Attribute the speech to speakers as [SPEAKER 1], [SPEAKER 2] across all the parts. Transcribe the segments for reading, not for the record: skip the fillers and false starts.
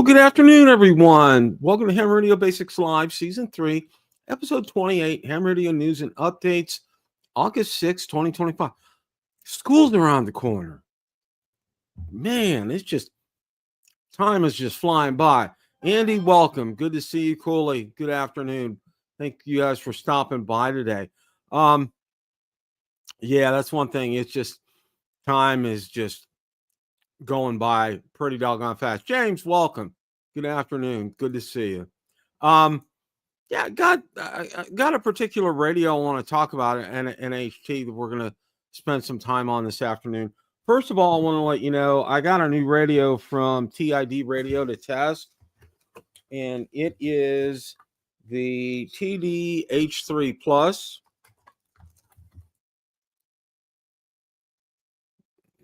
[SPEAKER 1] Good afternoon, everyone. Welcome to Ham Radio Basics Live, Season 3, Episode 28, Ham Radio News and Updates, August 6, 2025. School's around the corner. Man, time is just flying by. Andy, welcome. Good to see you, Cooley. Good afternoon. Thank you guys for stopping by today. Yeah, that's one thing. It's just, time is just going by pretty doggone fast. James, welcome. Good afternoon. Good to see you. Yeah, I got a particular radio I want to talk about, and an HT that we're going to spend some time on this afternoon. First of all, I want to let you know I got a new radio from TID Radio to test, and it is the TD-H3 Plus.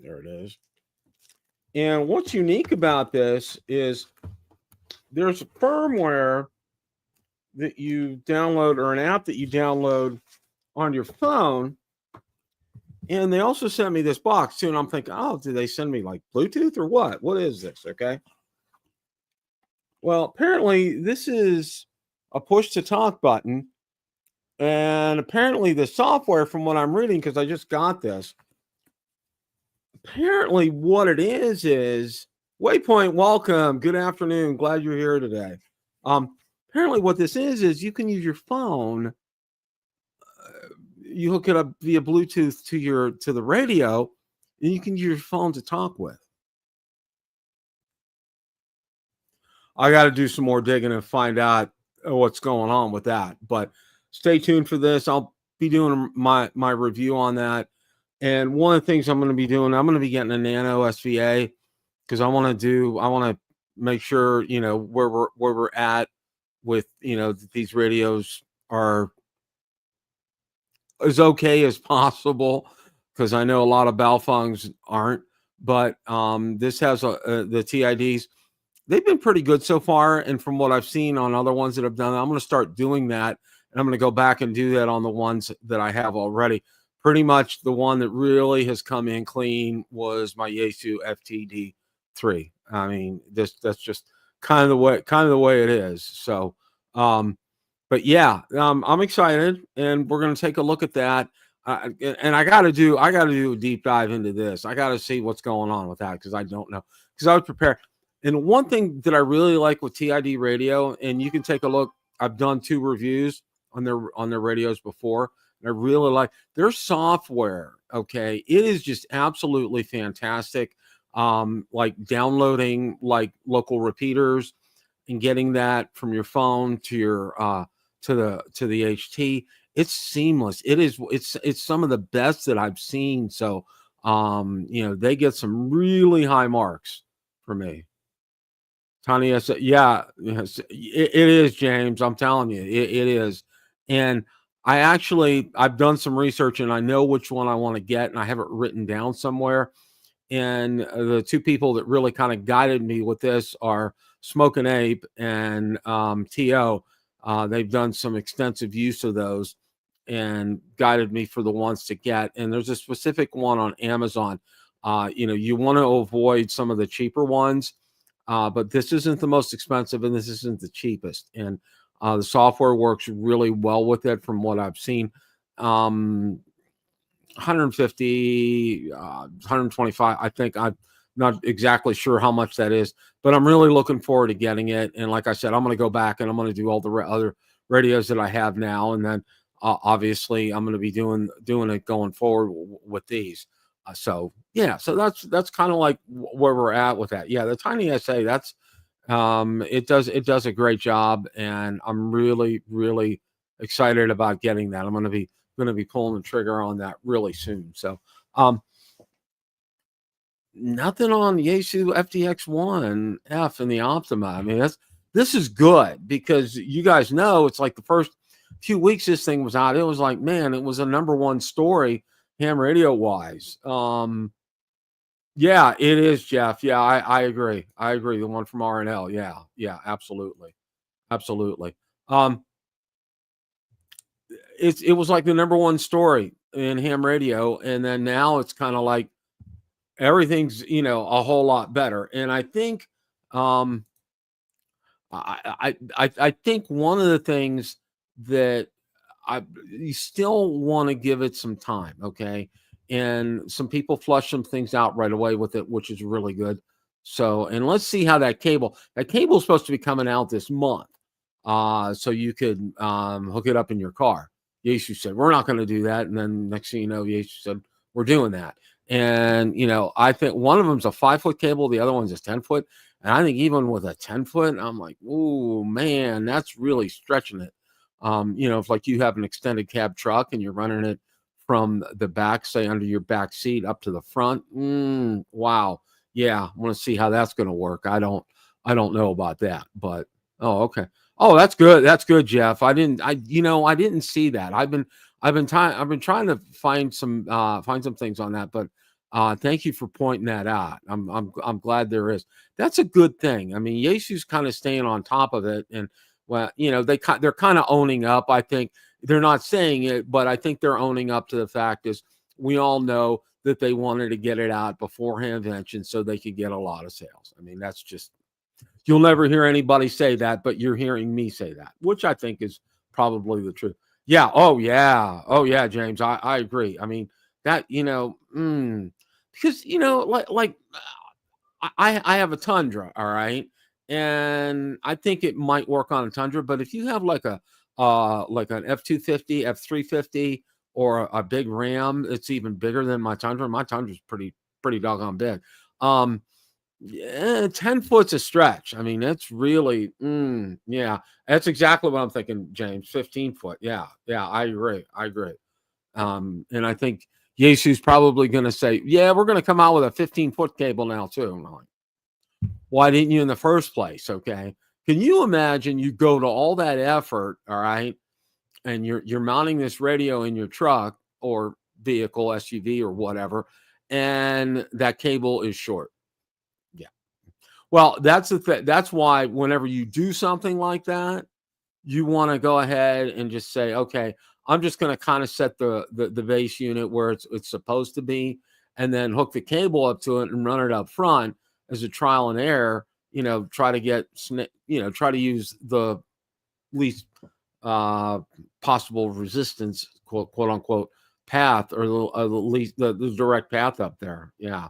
[SPEAKER 1] There it is. And what's unique about this is there's a firmware that you download, or an app that you download on your phone. And they also sent me this box too. And I'm thinking, oh, did they send me like Bluetooth or what? What is this? Okay. Well, apparently this is a push to talk button. And apparently the software, from what I'm reading, because I just got this, apparently what it is Waypoint, welcome. Good afternoon. Glad you're here today. Apparently what this is you can use your phone. You hook it up via Bluetooth to the radio, and you can use your phone to talk with. I got to do some more digging and find out what's going on with that. But stay tuned for this. I'll be doing my review on that. And one of the things I'm going to be doing, I'm going to be getting a Nano SVA, because I want to make sure, where we're at with, that these radios are as okay as possible, because I know a lot of Baofengs aren't. But this has the TIDs. They've been pretty good so far, and from what I've seen on other ones that I've done, I'm going to start doing that, and I'm going to go back and do that on the ones that I have already. Pretty much the one that really has come in clean was my Yaesu FTX. I mean, that's just kind of the way it is. So, but yeah, I'm excited, and we're going to take a look at that. And I got to do a deep dive into this. I got to see what's going on with that, because I don't know, because I was prepared. And one thing that I really like with TID Radio, and you can take a look, I've done 2 reviews on their radios before. I really like their software. Okay. It is just absolutely fantastic. Like downloading like local repeaters and getting that from your phone to your to the HT. It's seamless. It's some of the best that I've seen. So they get some really high marks for me. Tony, yeah, yes, it is, James. I'm telling you, it is. And I've done some research, and I know which one I want to get, and I have it written down somewhere. And the 2 people that really kind of guided me with this are Smoke and Ape and TO. They've done some extensive use of those and guided me for the ones to get. And there's a specific one on Amazon. You want to avoid some of the cheaper ones, but this isn't the most expensive, and this isn't the cheapest. And the software works really well with it from what I've seen. 150, 125. I think, I'm not exactly sure how much that is, but I'm really looking forward to getting it. And like I said, I'm going to go back and I'm going to do all the other radios that I have now. And then obviously I'm going to be doing it going forward with these. So that's kind of like where we're at with that. Yeah. The Tiny SA, that's, it does a great job, and I'm really, really excited about getting that. I'm going to be pulling the trigger on that really soon. So, nothing on Yaesu FTX 1F in the Optima. I mean, this is good because you guys know it's like the first few weeks this thing was out. It was like, man, it was a #1 story ham radio wise. Yeah, it is, Jeff. Yeah, I agree. I agree. The one from RNL. Yeah, absolutely. Absolutely. It was like the #1 story in ham radio, and then now it's kind of like everything's a whole lot better. And I think I think one of the things that you still want to give it some time, okay? And some people flush some things out right away with it, which is really good. So, and let's see how that cable is supposed to be coming out this month. So you could hook it up in your car. Yaesu said, we're not going to do that. And then next thing you know, Yaesu said, we're doing that. And, I think one of them's a 5-foot cable. The other one's a 10-foot. And I think even with a 10-foot, I'm like, oh man, that's really stretching it. If like you have an extended cab truck and you're running it from the back, say under your back seat up to the front. Wow. Yeah. I want to see how that's going to work. I don't know about that, but okay. Oh, that's good. That's good, Jeff. I didn't see that. I've been trying to find some things on that, but thank you for pointing that out. I'm glad there is. That's a good thing. I mean, Yesu's kind of staying on top of it, and well, they're kind of owning up. I think they're not saying it, but I think they're owning up to the fact is we all know that they wanted to get it out before Hamvention so they could get a lot of sales. I mean, that's just, you'll never hear anybody say that, but you're hearing me say that, which I think is probably the truth. Yeah. Oh yeah, James. I agree. I mean, that, because, like I have a Tundra, all right, and I think it might work on a Tundra. But if you have like an F250, F350, or a big Ram, it's even bigger than my Tundra. My Tundra's pretty doggone big. 10 foot's a stretch. I mean, that's really, yeah, that's exactly what I'm thinking, James. 15 foot. Yeah, I agree. And I think Yesu's probably going to say, yeah, we're going to come out with a 15-foot cable now too. I'm like, why didn't you in the first place? Okay. Can you imagine you go to all that effort, all right, and you're mounting this radio in your truck or vehicle, SUV or whatever, and that cable is short? Yeah. Well, that's the thing. That's why whenever you do something like that, you want to go ahead and just say, okay, I'm just going to kind of set the base unit where it's supposed to be, and then hook the cable up to it and run it up front as a trial and error. Try to get, try to use the least possible resistance, quote unquote, path, or the least the direct path up there. Yeah.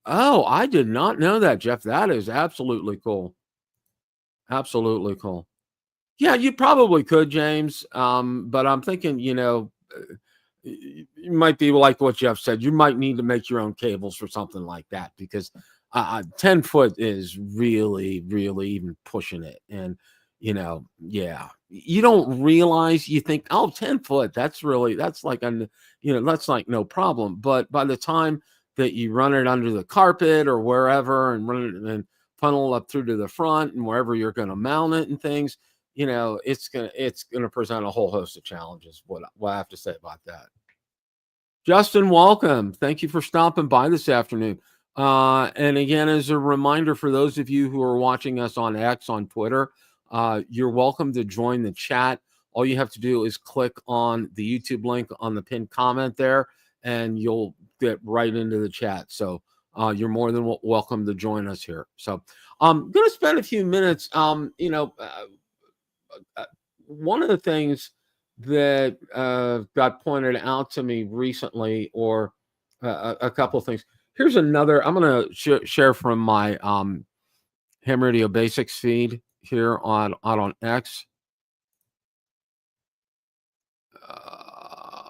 [SPEAKER 1] Oh, I did not know that, Jeff. That is absolutely cool. Absolutely cool. Yeah, you probably could, James. But I'm thinking, you might be like what Jeff said. You might need to make your own cables for something like that, because 10 foot is really, really even pushing it. And, yeah, you don't realize, you think, oh, 10 foot, that's like, that's like no problem. But by the time that you run it under the carpet or wherever and run it and funnel up through to the front and wherever you're going to mount it and things, it's gonna present a whole host of challenges. What I have to say about that. Justin, welcome. Thank you for stopping by this afternoon. And again, as a reminder for those of you who are watching us on X, on Twitter, you're welcome to join the chat. All you have to do is click on the YouTube link on the pinned comment there, and you'll get right into the chat. So you're more than welcome to join us here. So I'm going to spend a few minutes, one of the things that got pointed out to me recently, or a couple of things. Here's another. I'm going to share from my Ham Radio Basics feed here on X.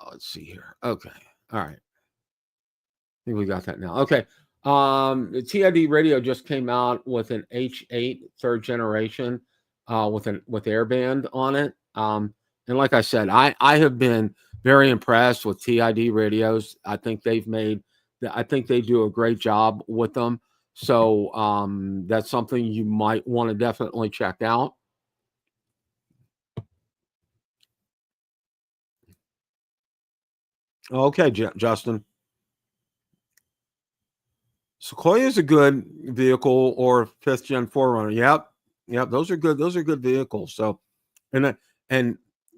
[SPEAKER 1] Let's see here. Okay. All right. I think we got that now. Okay. The TID radio just came out with an H8 third generation with airband on it. And like I said, I have been very impressed with TID radios. I think they've made I think they do a great job with them. So that's something you might want to definitely check out. Okay, Justin. Sequoia is a good vehicle, or fifth gen Forerunner. Yep, yep, those are good. Those are good vehicles. So, and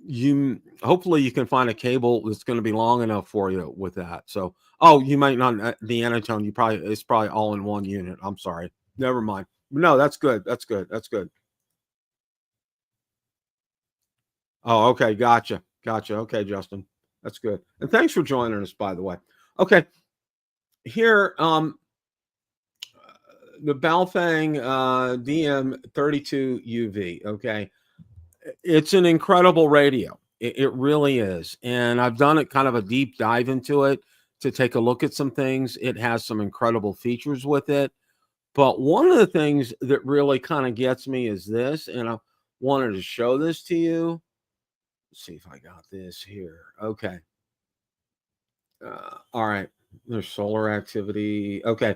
[SPEAKER 1] you hopefully you can find a cable that's going to be long enough for you with that. So, oh, you might not the Anatone. It's probably all in one unit. I'm sorry. Never mind. No, that's good. That's good. That's good. Oh, okay, gotcha, gotcha. Okay, Justin, that's good. And thanks for joining us, by the way. Okay, here, the Baofeng DM32UV. Okay, it's an incredible radio. It really is, and I've done it kind of a deep dive into it to take a look at some things. It has some incredible features with it, but one of the things that really kind of gets me is this, and I wanted to show this to you. Let's see if I got this here. Okay. All right. There's solar activity. Okay.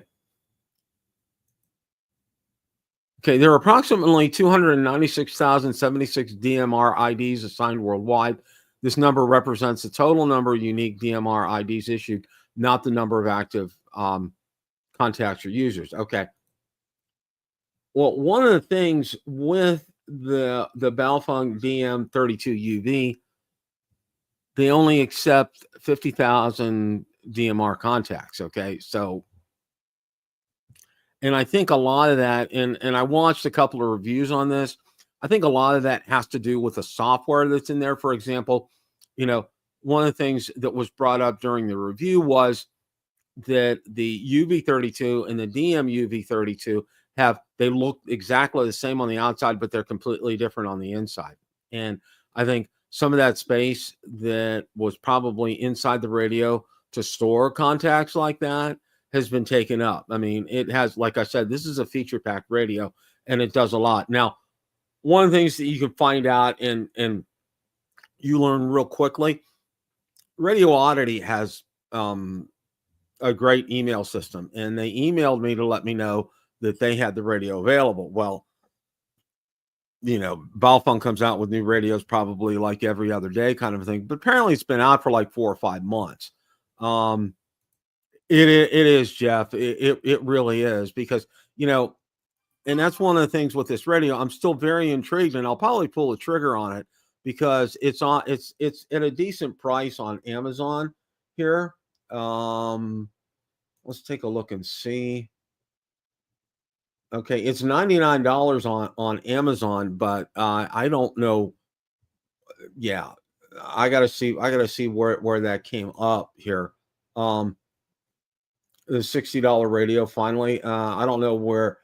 [SPEAKER 1] Okay. There are approximately 296,076 DMR IDs assigned worldwide. This number represents the total number of unique DMR IDs issued, not the number of active contacts or users. Okay. Well, one of the things with the Baofeng DM32UV, they only accept 50,000 DMR contacts. Okay. So, and I think a lot of that, and I watched a couple of reviews on this. I think a lot of that has to do with the software that's in there. For example, you know, one of the things that was brought up during the review was that the UV32 and the DM UV32 they look exactly the same on the outside, but they're completely different on the inside. And I think some of that space that was probably inside the radio to store contacts like that has been taken up. I mean, it has, like I said, this is a feature packed radio and it does a lot. Now, one of the things that you can find out and you learn real quickly, Radio Oddity has a great email system, and they emailed me to let me know that they had the radio available. Well, Baofeng comes out with new radios probably like every other day kind of thing, but apparently it's been out for like 4 or 5 months. Um, it is, Jeff. It really is, because and that's one of the things with this radio. I'm still very intrigued, and I'll probably pull the trigger on it because it's at a decent price on Amazon here. Let's take a look and see. Okay, it's $99 on Amazon, but I don't know. Yeah, I gotta see. I gotta see where that came up here. Um, the $60 radio finally. I don't know where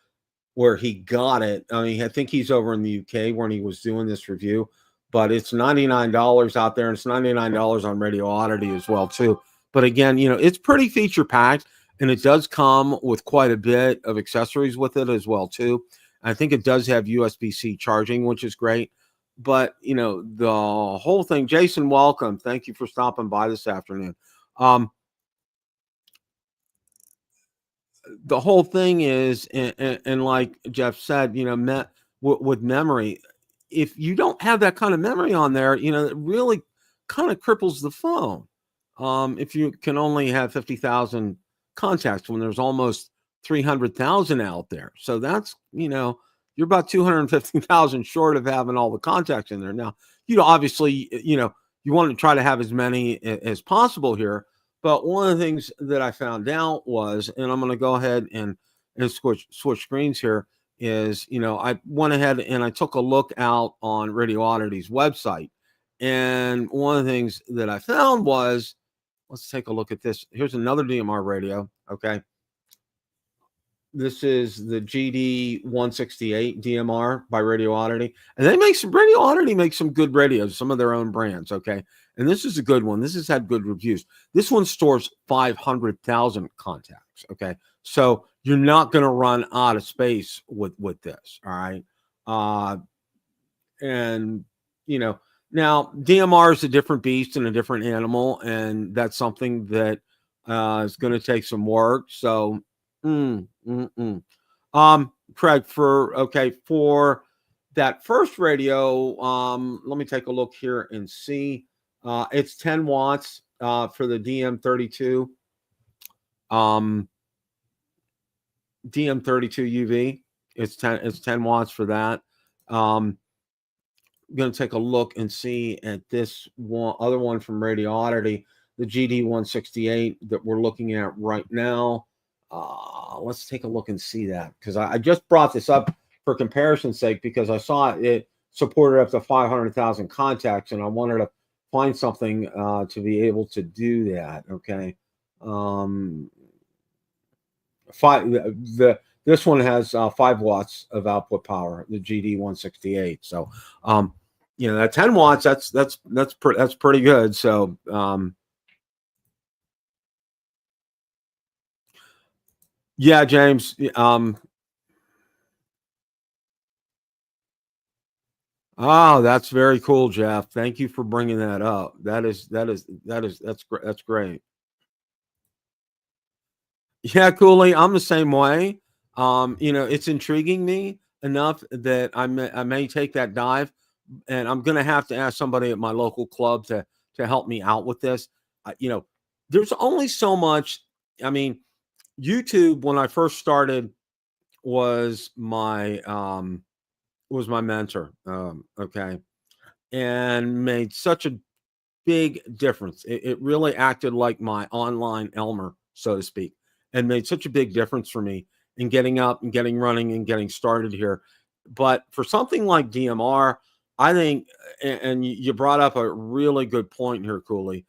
[SPEAKER 1] he got it. I mean, I think he's over in the UK when he was doing this review, but it's $99 out there, and it's $99 on Radio Oddity as well too. But again, it's pretty feature packed, and it does come with quite a bit of accessories with it as well too. I think it does have USB-C charging, which is great. But the whole thing. Jason, welcome. Thank you for stopping by this afternoon. The whole thing is, and like Jeff said, with memory, if you don't have that kind of memory on there, it really kind of cripples the phone. If you can only have 50,000 contacts when there's almost 300,000 out there. So that's, you're about 250,000 short of having all the contacts in there. Now, obviously, you want to try to have as many as possible here. But one of the things that I found out was, and I'm going to go ahead and switch screens here, is, I went ahead and I took a look out on Radio Oddity's website. And one of the things that I found was, let's take a look at this. Here's another DMR radio. Okay. This is the GD 168 DMR by Radio Oddity. And Radio Oddity makes some good radios, some of their own brands. Okay. And this is a good one. This has had good reviews. This one stores 500,000 contacts. Okay. So you're not going to run out of space with this. All right. And, now DMR is a different beast and a different animal. And that's something that It's going to take some work. So, mm, mm, mm. Craig, for that first radio, let me take a look here and see. It's 10 watts for the DM32. DM32 UV. It's 10 watts for that. I'm going to take a look and see at this other one from Radiality, the GD168 that we're looking at right now. Let's take a look and see that, because I just brought this up for comparison's sake, because I saw it supported up to 500,000 contacts, and I wanted to find something to be able to do that. Okay. This one has 5 watts of output power, the GD168. So, that 10 watts, that's pretty good. So, yeah, James. Oh, that's very cool, Jeff. Thank you for bringing that up. That's great. Yeah, Cooley, I'm the same way. It's intriguing me enough that I may take that dive, and I'm going to have to ask somebody at my local club to help me out with this. There's only so much. I mean, YouTube, when I first started, was my mentor. Okay, and made such a big difference. It really acted like my online Elmer, so to speak, and made such a big difference for me in getting up and getting running and getting started here. But for something like DMR, I think, and you brought up a really good point here, Cooley.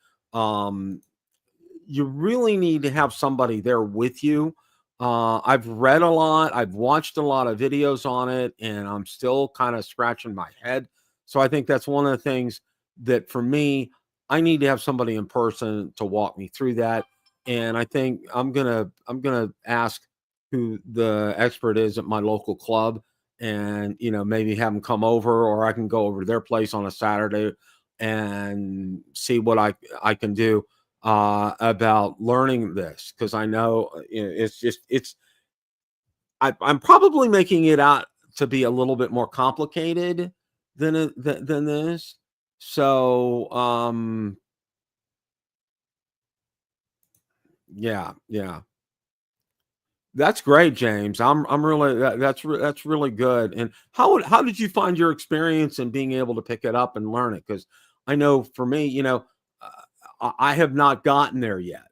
[SPEAKER 1] You really need to have somebody there with you. I've read a lot, I've watched a lot of videos on it, and I'm still kind of scratching my head. So I think that's one of the things that for me, I need to have somebody in person to walk me through that. And I think I'm gonna ask who the expert is at my local club, and maybe have them come over, or I can go over to their place on a Saturday and see what I can do about learning this, because I know I'm probably making it out to be a little bit more complicated than this. So yeah, that's great, James. I'm really that's really good. And how did you find your experience in being able to pick it up and learn it? Because I know for me, uh, I have not gotten there yet.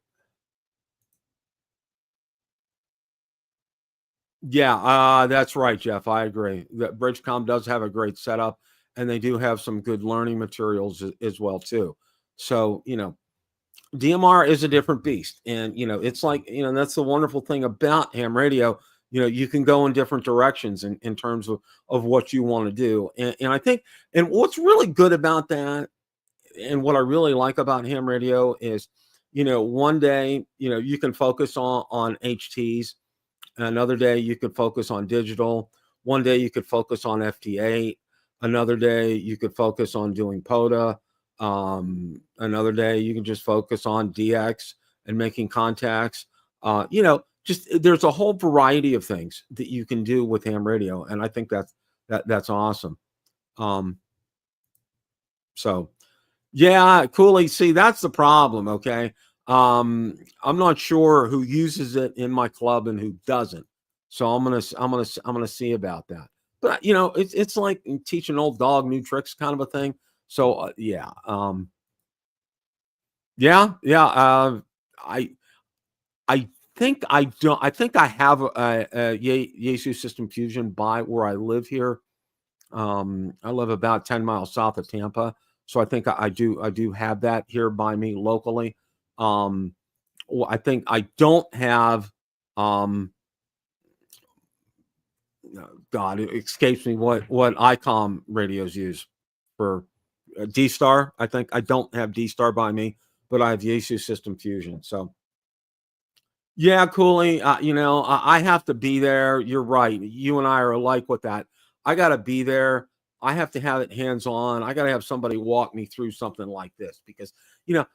[SPEAKER 1] Yeah, that's right, Jeff. I agree. That Bridgecom does have a great setup, and they do have some good learning materials as well too. So, DMR is a different beast, and it's like, that's the wonderful thing about ham radio. You can go in different directions in terms of what you want to do, and I think, and what's really good about that, and what I really like about ham radio is, one day, you can focus on HTs. Another day you could focus on digital. One day you could focus on FT8. Another day you could focus on doing POTA. Another day you can just focus on DX and making contacts. Just there's a whole variety of things that you can do with ham radio, and I think that's awesome. Um, so yeah, Cooley. See, that's the problem. Okay. I'm not sure who uses it in my club and who doesn't. So I'm gonna see about that. But it's like teach an old dog new tricks kind of a thing. So yeah, yeah. I I think I don't. I think I have a Yaesu System Fusion by where I live here. I live about 10 miles south of Tampa, so I think I do have that here by me locally. Um, I think I don't have. Um, God, it escapes me what ICOM radios use for D Star. I think I don't have D Star by me, but I have Yaesu System Fusion. So yeah, Cooley. I have to be there. You're right. You and I are alike with that. I got to be there. I have to have it hands on. I got to have somebody walk me through something like this, because, you know,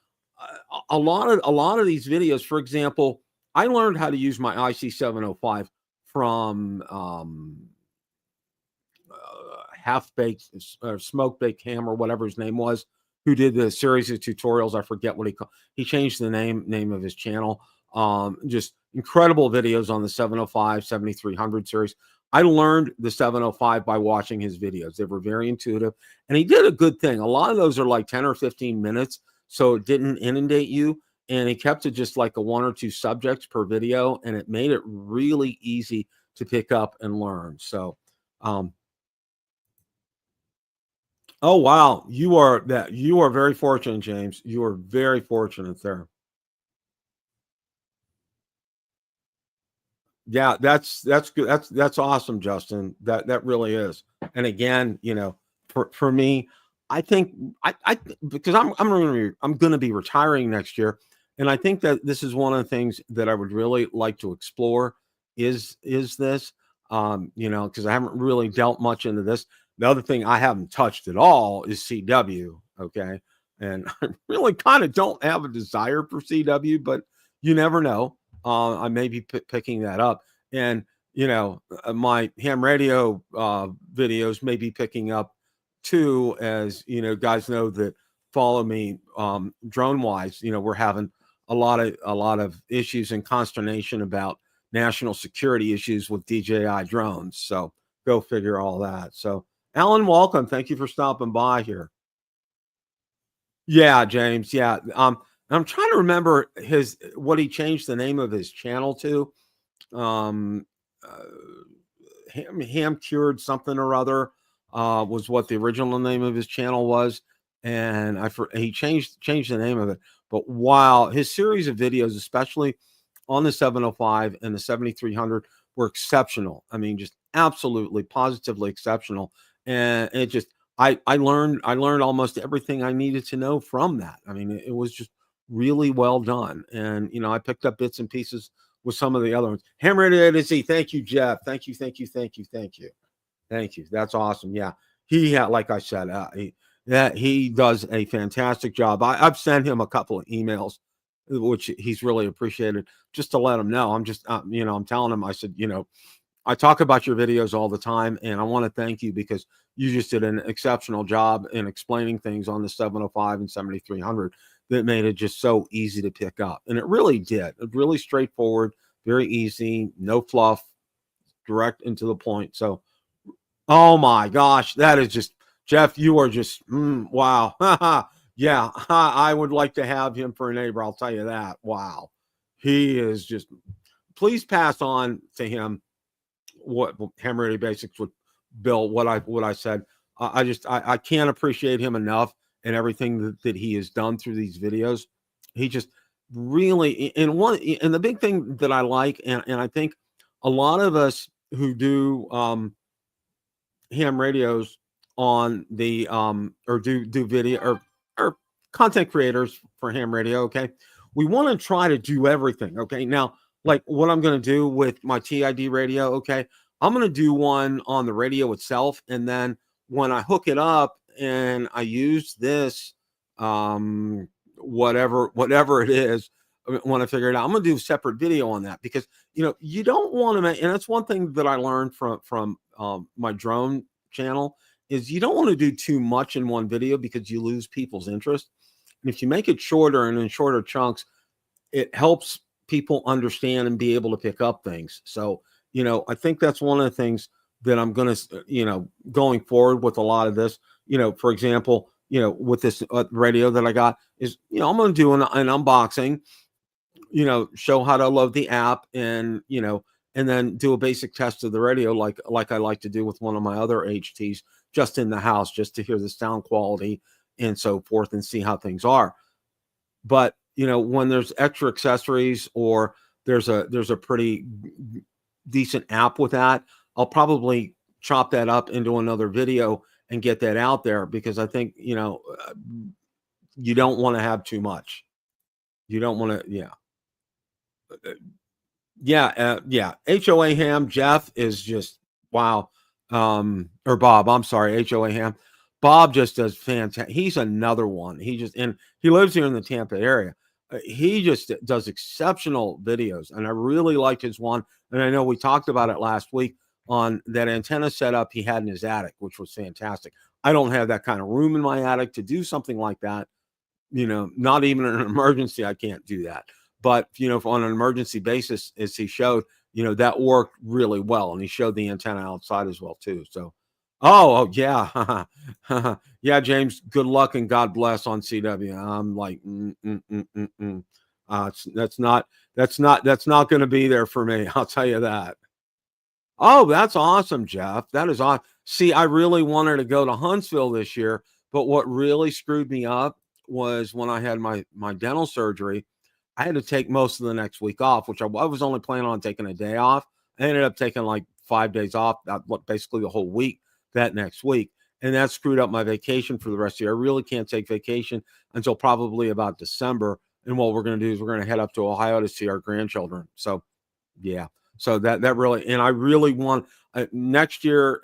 [SPEAKER 1] a lot of these videos, for example, I learned how to use my IC705 from half baked or smoke baked ham or whatever his name was, who did the series of tutorials. I forget what he called. He changed the name of his channel. Just incredible videos on the 705 7300 series. I learned the 705 by watching his videos. They were very intuitive, and he did a good thing. A lot of those are like 10 or 15 minutes, so it didn't inundate you. And he kept it just like a one or two subjects per video, and it made it really easy to pick up and learn. So, um, oh wow, you are very fortunate, James. You are very fortunate there. Yeah, that's good. That's awesome, Justin. That really is. And again, for me, I think I because I'm gonna be retiring next year, and I think that this is one of the things that I would really like to explore is this, because I haven't really dealt much into this. The other thing I haven't touched at all is CW. Okay, and I really kind of don't have a desire for CW, but you never know. I may be picking that up, and my ham radio videos may be picking up too, as guys know that follow me drone wise. We're having a lot of issues and consternation about national security issues with DJI drones. So go figure all that. So Alan, welcome. Thank you for stopping by here. Yeah, James. Yeah. I'm trying to remember his what he changed the name of his channel to. um uh, ham cured something or other was what the original name of his channel was, and he changed the name of it. But wow, his series of videos, especially on the 705 and the 7300, were exceptional. I mean, just absolutely positively exceptional. And it just I learned almost everything I needed to know from that. I mean, it was just really well done. And I picked up bits and pieces with some of the other ones. Hammer it Z. Thank you, Jeff. Thank you, thank you, thank you, thank you. Thank you. That's awesome. Yeah. He had, like I said, he does a fantastic job. I've sent him a couple of emails, which he's really appreciated, just to let him know. I'm telling him, I said, I talk about your videos all the time, and I want to thank you because you just did an exceptional job in explaining things on the 705 and 7300 that made it just so easy to pick up. And it really did. It really straightforward, very easy, no fluff, direct and to the point. So, oh my gosh, that is just Jeff. You are just wow. Yeah, I would like to have him for a neighbor. I'll tell you that. Wow, he is just. Please pass on to him what Hammer Radio Basics would Bill what I said. I can't appreciate him enough and everything that he has done through these videos. He just really and the big thing that I like, and I think a lot of us who do ham radios on the or do video or content creators for ham radio, okay, we want to try to do everything. Okay, now like what I'm going to do with my TID radio, okay, I'm going to do one on the radio itself, and then when I hook it up and I use this whatever it is, when I figure it out, I'm going to do a separate video on that, because you don't want to make, and that's one thing that I learned from my drone channel, is you don't want to do too much in one video because you lose people's interest. And if you make it shorter and in shorter chunks, it helps people understand and be able to pick up things. So, I think that's one of the things that I'm going to, going forward with a lot of this, for example, with this radio that I got is, I'm going to do an unboxing, show how to load the app, and then do a basic test of the radio, like I like to do with one of my other HTs, just in the house, just to hear the sound quality and so forth, and see how things are. But when there's extra accessories, or there's a pretty decent app with that, I'll probably chop that up into another video and get that out there, because I think you don't want to have too much. You don't want to, yeah. Yeah. HOA Ham Jeff is just wow. Or Bob, I'm sorry, HOA Ham. Bob just does fantastic. He's another one. And he lives here in the Tampa area. He just does exceptional videos, and I really liked his one. And I know we talked about it last week on that antenna setup he had in his attic, which was fantastic. I don't have that kind of room in my attic to do something like that. Not even in an emergency, I can't do that. But, on an emergency basis, as he showed, that worked really well. And he showed the antenna outside as well, too. So, yeah. Yeah, James, good luck and God bless on CW. I'm like, that's not going to be there for me. I'll tell you that. Oh, that's awesome, Jeff. That is awesome. See, I really wanted to go to Huntsville this year, but what really screwed me up was when I had my dental surgery. I had to take most of the next week off, which I was only planning on taking a day off. I ended up taking like 5 days off, basically the whole week that next week. And that screwed up my vacation for the rest of the year. I really can't take vacation until probably about December. And what we're going to do is we're going to head up to Ohio to see our grandchildren. So, yeah. So that really, and I really want next year,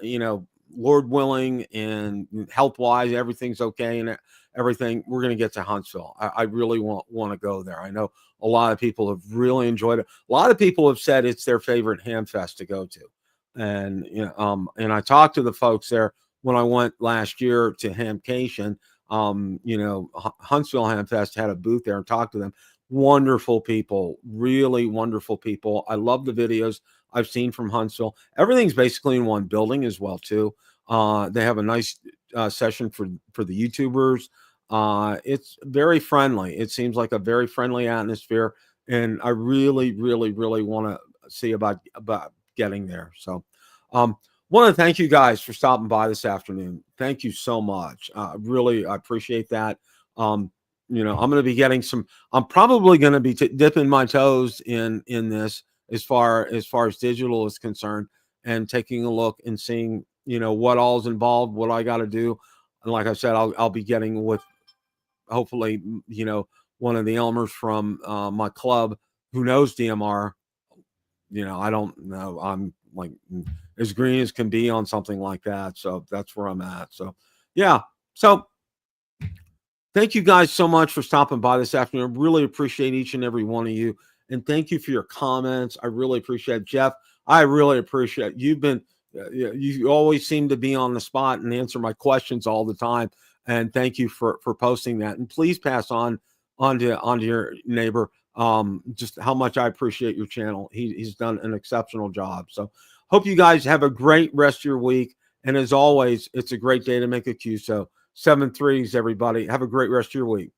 [SPEAKER 1] Lord willing and health wise, everything's okay and everything. We're going to get to Huntsville. I really want to go there. I know a lot of people have really enjoyed it. A lot of people have said it's their favorite ham fest to go to. And, and I talked to the folks there when I went last year to Hamcation. Huntsville Ham Fest had a booth there and talked to them. Wonderful people, really wonderful people. I love the videos I've seen from Huntsville. Everything's basically in one building as well, too. They have a nice session for the YouTubers. It's very friendly. It seems like a very friendly atmosphere, and I really, really, really want to see about getting there. So, want to thank you guys for stopping by this afternoon. Thank you so much. Really, I appreciate that. I'm going to be getting I'm probably going to be dipping my toes in this as far as digital is concerned, and taking a look and seeing, what all is involved, what I got to do. And like I said, I'll be getting with, hopefully, one of the Elmers from my club who knows DMR. I don't know. I'm like as green as can be on something like that. So that's where I'm at. So, yeah. So thank you guys so much for stopping by this afternoon. I really appreciate each and every one of you. And thank you for your comments. I really appreciate it. Jeff, I really appreciate it. You always seem to be on the spot and answer my questions all the time. And thank you for posting that. And please pass onto your neighbor just how much I appreciate your channel. He's done an exceptional job. So hope you guys have a great rest of your week. And as always, it's a great day to make a QSO. 7 threes, everybody. Have a great rest of your week.